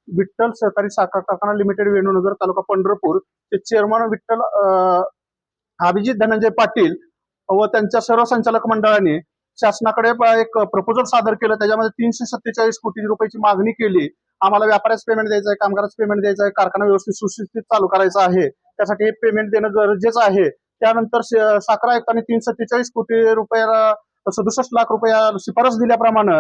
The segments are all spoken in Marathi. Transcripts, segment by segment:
विठ्ठल सहकारी साखर कारखाना लिमिटेड वेणूनगर तालुका पंढरपूर चे चेअरमन विठ्ठल अभिजित धनंजय पाटील व त्यांच्या सर्व संचालक मंडळाने शासनाकडे एक प्रपोजल सादर केलं। त्याच्यामध्ये 347 कोटी रुपयाची मागणी केली। आम्हाला व्यापाऱ्याच पेमेंट द्यायचं आहे, कामगाराच पेमेंट द्यायचं आहे, कारखाना व्यवस्थित सुशिक्षित चालू करायचा आहे, त्यासाठी हे पेमेंट देणं गरजेचं आहे। त्यानंतर साखर आयुक्तांनी 347 कोटी रुपयाला 67 लाख रुपया शिफारस दिल्याप्रमाणे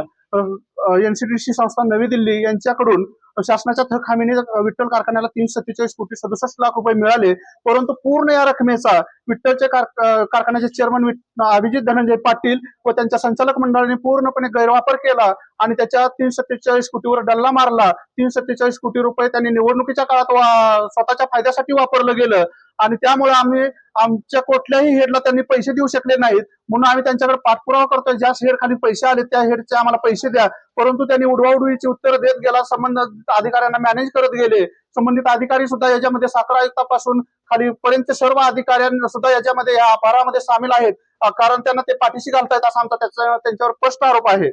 एनसीडीसी संस्था नवी दिल्ली यांच्याकडून शासनाच्या थक हमीने विठ्ठल कारखान्याला 347 कोटी 67 लाख रुपये मिळाले। परंतु पूर्ण या रकमेचा विठ्ठलचे कारखान्याचे चेअरमन अभिजित धनंजय पाटील व त्यांच्या संचालक मंडळाने पूर्णपणे गैरवापर केला आणि त्याच्या 347 कोटीवर डल्ला मारला। 347 कोटी रुपये त्यांनी निवडणुकीच्या काळात स्वतःच्या फायद्यासाठी वापरलं गेलं आणि त्यामुळे आम्ही आमच्या कुठल्याही हेडला त्यांनी पैसे देऊ शकले नाहीत, म्हणून आम्ही त्यांच्याकडे पाठपुरावा करतोय, ज्या हेड खाली पैसे आले त्या हेडचे आम्हाला पैसे द्या। परंतु त्यांनी उडवाउडवीची उत्तर देत गेला, संबंधित अधिकाऱ्यांना मॅनेज करत गेले। संबंधित अधिकारी सुद्धा याच्यामध्ये साखर आयुक्तापासून खालीपर्यंत सर्व अधिकाऱ्यांना सुद्धा याच्यामध्ये या अपहारामध्ये सामील आहेत, कारण त्यांना ते पाठीशी घालतायत असा आमचा त्यांच्यावर स्पष्ट आरोप आहे।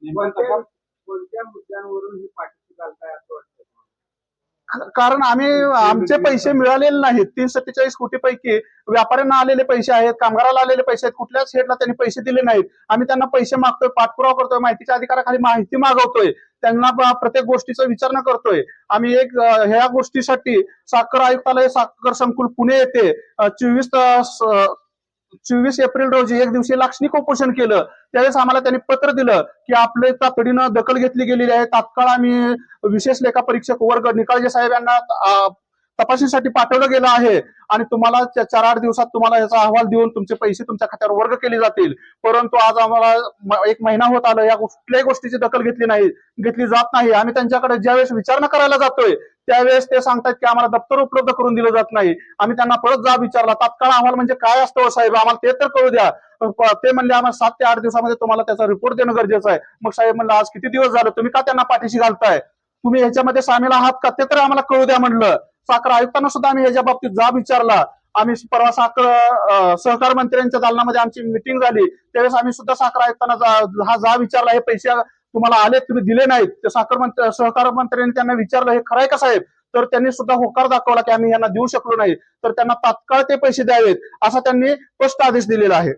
कोणत्या मुद्द्यांवरून हे पाठीशी घालताय असं वाटतं? कारण आमचे पैसे मिळालेले नाहीत। 347 कोटी पैकी व्यापाऱ्यांना आलेले पैसे आहेत, कामगाराला आलेले पैसे आहेत, कुठल्याच हेडला त्यांनी पैसे दिले नाहीत। आम्ही त्यांना पैसे मागतोय, पाठपुरावा करतोय, माहितीच्या अधिकाराखाली माहिती मागवतोय, त्यांना प्रत्येक गोष्टीचा विचारणा करतोय। आम्ही ह्या गोष्टीसाठी साखर आयुक्तालय साखर संकुल पुणे येथे 24 एप्रिल रोजी एक दिवसीय लाक्षणिक उपोषण केलं। त्यावेळेस आम्हाला त्यांनी पत्र दिलं की आपले तातडीनं दखल घेतली गेलेली आहे। तात्काळ आम्ही विशेष लेखा परीक्षक वर्ग निकाळजे साहेब यांना तपासणीसाठी पाठवलं गेलं आहे आणि तुम्हाला 4-8 दिवसात तुम्हाला याचा अहवाल देऊन तुमचे पैसे तुमच्या खात्यावर वर्ग केले जातील। परंतु आज आम्हाला 1 महिना होत आला, या कुठल्याही गोष्टीची दखल घेतली जात नाही। आम्ही त्यांच्याकडे ज्यावेळेस विचारणा करायला जातोय त्यावेळेस ते सांगतात की आम्हाला दप्तर उपलब्ध करून दिलं जात नाही। आम्ही त्यांना परत जाब विचारला, तात्काळ अहवाल म्हणजे काय असतो साहेब, आम्हाला ते तर कळू द्या। ते म्हणले आम्हाला 7 ते 8 दिवसामध्ये तुम्हाला त्याचा रिपोर्ट देणं गरजेचं आहे। मग साहेब म्हणलं आज किती दिवस झालं, तुम्ही का त्यांना पाठीशी घालताय, तुम्ही ह्याच्यामध्ये सामील आहात का ते तर आम्हाला कळू द्या म्हणलं। साखर आयुक्तांना सुद्धा आम्ही ह्याच्या बाबतीत जाब विचारला। आम्ही परवा सहकार मंत्र्यांच्या दालनामध्ये आमची मिटिंग झाली, त्यावेळेस आम्ही सुद्धा साखर आयुक्तांना हा जाब विचारला, हे पैसे तुम्हाला आले तुम्ही दिले नाहीत। ते सहकार मंत्र्यांनी त्यांना विचारलं हे खरंय का साहेब, तर त्यांनी सुद्धा होकार दाखवला की आम्ही यांना देऊ शकलो नाही, तर त्यांना तात्काळ ते पैसे द्यावेत असा त्यांनी स्पष्ट आदेश दिलेला आहे।